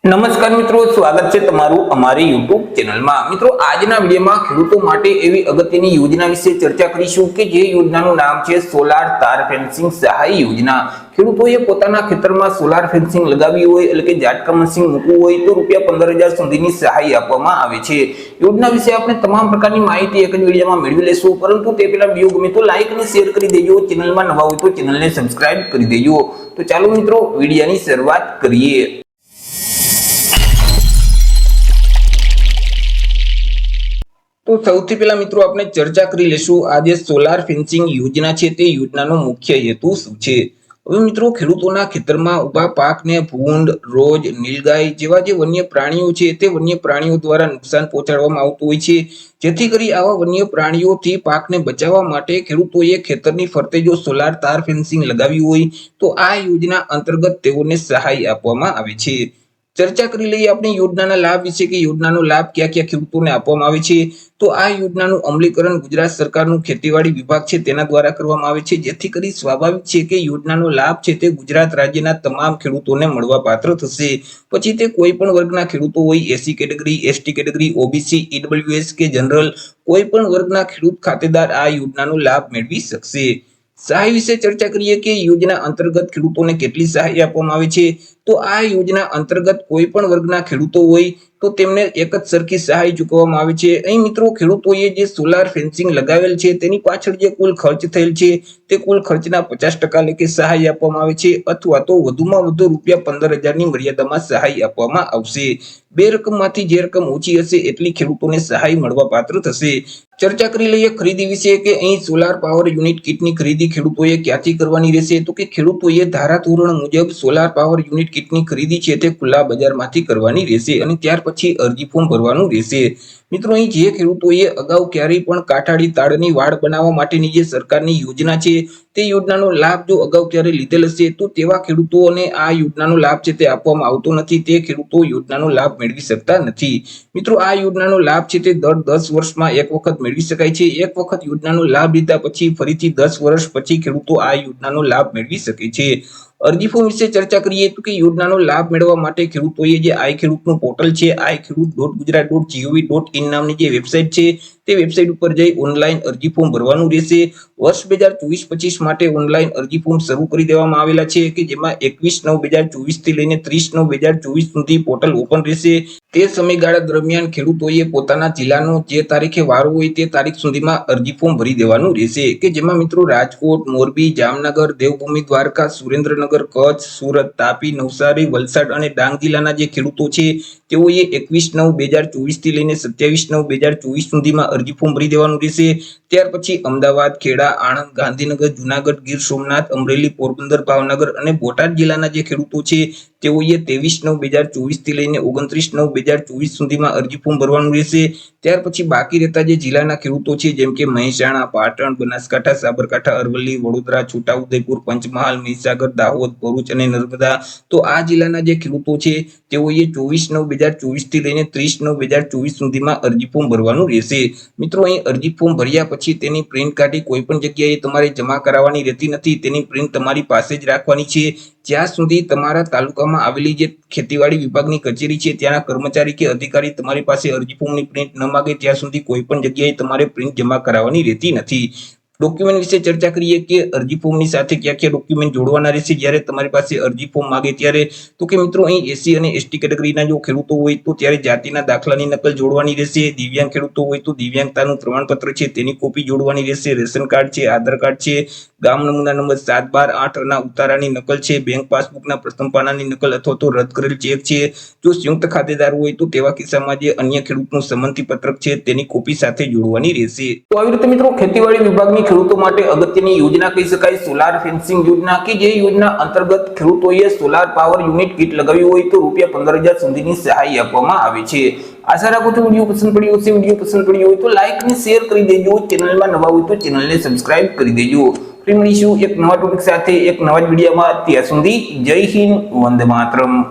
નમસ્કાર મિત્રો, સ્વાગત છે તમારું અમારી YouTube ચેનલમાં। મિત્રો, આજના વિડીયોમાં ખેડૂતો માટે એવી અગત્યની યોજના વિશે ચર્ચા કરીશું કે જે યોજનાનું નામ છે સોલાર તાર ફેન્સિંગ સહાય યોજના। ખેડૂતોએ પોતાના ખેતરમાં સોલાર ફેન્સિંગ લગાવી હોય એટલે કે ઝાટકા મશીન મૂકવું હોય તો રૂપિયા 15,000 સુધીની સહાય આપવામાં આવે છે। યોજના વિશે આપણે તમામ પ્રકારની માહિતી એક જ વિડીયોમાં મેળવી લેશું, પરંતુ તે પહેલા વિડીયો ગમે તો લાઈક અને શેર કરી દેજો, ચેનલમાં નવા હોય તો ચેનલને સબસ્ક્રાઇબ કરી દેજો। તો ચાલો મિત્રો, વિડીયોની શરૂઆત કરીએ। તો સૌથી પહેલા મિત્રો આપણે ચર્ચા કરી લેશું આ જે સોલાર ફેન્સિંગ યોજના છે તે યોજનાનો મુખ્ય હેતુ શું છે। હવે મિત્રો, ખેડૂતોના ખેતરમાં ઉભા પાકને ભૂંડ, રોજ, નીલગાય જેવા જે વન્ય પ્રાણીઓ છે તે વન્ય પ્રાણીઓ દ્વારા નુકસાન પહોંચાડવામાં આવતું હોય છે। જેથી કરી આવા વન્ય પ્રાણીઓથી પાકને બચાવવા માટે ખેડૂતોએ ખેતરની ફરતે જો સોલાર તાર ફેન્સિંગ લગાવ્યું હોય તો આ યોજના અંતર્ગત તેઓને સહાય આપવામાં આવે છે। ચર્ચા કરી લઈએ આપણે યોજનાના લાભ વિશે કે યોજનાનો લાભ ક્યાં ક્યાં ખેડૂતોને આપવામાં આવે છે। તો આ યોજનાનું અમલીકરણ ગુજરાત સરકારનું ખેતીવાડી વિભાગ છે તેના દ્વારા કરવામાં આવે છે, જેથી કરી સ્વાભાવિક છે કે યોજનાનો લાભ છે તે ગુજરાત રાજ્યના તમામ ખેડૂતોને મળવા પાત્ર થશે। પછી તે કોઈ પણ વર્ગના ખેડૂતો હોય, SC category, ST category, OBC, EWS કે જનરલ, કોઈ પણ વર્ગના ખેડૂત ખાતેદાર આ યોજનાનો લાભ મેળવી શકશે। સહાય વિશે ચર્ચા કરીએ કે યોજના અંતર્ગત ખેડૂતોને કેટલી સહાય આપવામાં આવે છે। તો આ યોજના અંતર્ગત કોઈ પણ વર્ગના ખેડૂતો હોય તો તેમને એક જ સરખી સહાય ચૂકવવામાં આવે છે। અહીં મિત્રો, ખેડૂતોએ જે સોલાર ફેન્સિંગ લગાવેલ છે તેની પાછળ જે કુલ ખર્ચ થયેલ છે તે કુલ ખર્ચના 50% લેખે સહાય આપવામાં આવે છે, અથવા તો વધુમાં વધુ રૂપિયા 15,000ની મર્યાદામાં સહાય આપવામાં આવશે। બે રકમમાંથી જે રકમ ઓછી હશે એટલી ખેડૂતોને સહાય મળવા પાત્ર થશે। ચર્ચા કરી લઈએ ખરીદી વિશે કે અહીં સોલાર પાવર યુનિટ કીટની ખરીદી ખેડૂતોએ ક્યાંથી કરવાની રહેશે। તો કે ખેડૂતોએ ધારાધોરણ મુજબ સોલાર પાવર યુનિટ કીટની ખરીદી છે તે ખુલ્લા બજારમાંથી કરવાની રહેશે અને ત્યાર પછી અરજી ફોર્મ ભરવાનું રહેશે। મિત્રો, અહીં જે ખેડૂતોએ અગાઉ ક્યારેય પણ કાંઠાળી તાડની વાડ બનાવવા માટેની જે સરકારની યોજના છે તે યોજનાનો લાભ જો અગાઉ ક્યારે લીધેલ હશે તો તેવા ખેડૂતોને આ યોજનાનો લાભ છે તે આપવામાં આવતો નથી, તે ખેડૂતો યોજનાનો લાભ મેળવી શકતા નથી। મિત્રો, આ યોજનાનો લાભ છે તે દર 10 વર્ષમાં એક વખત મેળવી શકાય છે। એક વખત યોજનાનો લાભ લીધા પછી ફરીથી 10 વર્ષ પછી ખેડૂતો આ યોજનાનો લાભ મેળવી શકે છે। અરજી ફોર્મ વિશે ચર્ચા કરીએ તો કે યોજનાનો લાભ મેળવવા માટે ખેડૂતોએ જે આઈ ખેડૂતનું પોર્ટલ છે iKhedoot.gujarat.gov.in નામની જે વેબસાઇટ છે તે વેબસાઇટ ઉપર જઈ ઓનલાઈન અરજી ફોર્મ ભરવાનું રહેશે। વર્ષ 2024-25 માટે ઓનલાઈન અરજી ફોર્મ શરૂ કરી દેવામાં આવેલા છે કે જેમાં 21/9/2024 થી લઈને 30/9/2024 સુધી પોર્ટલ ઓપન રહેશે। તે સમયગાળા દરમિયાન ખેડૂતોએ પોતાના જિલ્લાનો જે તારીખે વારો હોય તે તારીખ સુધીમાં અરજી ફોર્મ ભરી દેવાનું રહેશે કે જેમાં મિત્રો રાજકોટ, મોરબી, જામનગર, દેવભૂમિ દ્વારકા, સુરેન્દ્રનગર, કચ્છ, સુરત, તાપી, નવસારી, વલસાડ અને ડાંગ જિલ્લાના જે ખેડૂતો છે તેઓએ 21/9/2024 થી લઈને 27/9/2024 સુધીમાં અરજી ફોર્મ ભરી દેવાનું રહેશે। ત્યાર પછી અમદાવાદ, ખેડા, આણંદ, ગાંધીનગર, જુનાગઢ, ગીર સોમનાથ, અમરેલી, પોરબંદર, ભાવનગર અને બોટાદ જિલ્લાના જે ખેડૂતો છે તેઓએ 23/9/2024 થી લઈને 29/9/2024 સુધીમાં અરજી ફોર્મ ભરવાનું રહેશે। ત્યાર પછી બાકી રહેતા જે જિલ્લાના ખેડૂતો છે જેમ કે મહેસાણા, પાટણ, બનાસકાંઠા, સાબરકાંઠા, અરવલ્લી, વડોદરા, છોટાઉદેપુર, પંચમહાલ, મહીસાગર, દાહોદ, ભરૂચ અને નર્મદા, તો આ જિલ્લાના જે ખેડૂતો છે તેઓએ 24/9/2024 થી લઈને 30/9/2024 સુધીમાં અરજી ફોર્મ ભરવાનું રહેશે। મિત્રો, અહીં અરજી ફોર્મ ભર્યા પછી તેની પ્રિન્ટ કાઢી કોઈ પણ જગ્યાએ તમારે જમા કરાવવાની રહેતી નથી, તેની પ્રિન્ટ તમારી પાસે જ રાખવાની છે જ્યાં સુધી તમારા તાલુકામાં આવેલી જે ખેતીવાડી વિભાગની કચેરી છે ત્યાંના કર્મચારી કે અધિકારી તમારી પાસે અરજી ફોર્મની પ્રિન્ટ ન માંગે ત્યાં સુધી કોઈ પણ જગ્યાએ તમારે પ્રિન્ટ જમા કરાવવાની રહેતી નથી। ડોક્યુમેન્ટ વિશે ચર્ચા કરીએ કે અરજી ફોર્મની સાથે ક્યાં ક્યાં ડોક્યુમેન્ટ જોડવાના રહેશે જ્યારે તમારી પાસે અરજી ફોર્મ માંગે ત્યારે। તો કે મિત્રો, અહીં એસસી અને એસટી કેટેગરીના જો ખેડૂતો હોય તો ત્યારે જાતિના દાખલાની નકલ જોડવાની રહેશે। દિવ્યાંગ ખેડૂતો હોય તો દિવ્યાંગતાનું પ્રમાણપત્ર છે તેની કોપી જોડવાની રહેશે। રેશન કાર્ડ છે, આધાર કાર્ડ છે, ગામ નમૂના નંબર 7, 12, 8 ના ઉતારાની નકલ છે, બેંક પાસબુકના પ્રથમ પાનાની નકલ અથવા તો રદ કરેલ ચેક છે। જો સંયુક્ત ખાતેદાર હોય તો તેવા કિસ્સામાં જે અન્ય ખેડૂતનું સંમતિ પત્રક છે તેની કોપી સાથે જોડવાની રહેશે। તો આવી રીતે મિત્રો, ખેતીવાડી વિભાગની ખેડૂતો માટે અગત્યની યોજના કહી શકાય સોલાર ફેન્સિંગ યોજના કે જે યોજના અંતર્ગત ખેડૂતોએ સોલાર પાવર યુનિટ કીટ લગાવી હોય તો રૂપિયા 15,000 સુધીની સહાય આપવામાં આવે છે। આશા રાખું છું વિડીયો પસંદ પડ્યો હશે। વિડીયો પસંદ પડ્યો હોય તો લાઈક અને શેર કરી દેજો, ચેનલમાં નવા હોય તો ચેનલને સબસ્ક્રાઇબ કરી દેજો। ફરી મળીશું એક નવા ટોપિક સાથે એક નવા જ વિડીયોમાં। ત્યાં સુધી જય હિન્દ, વંદે માતરમ।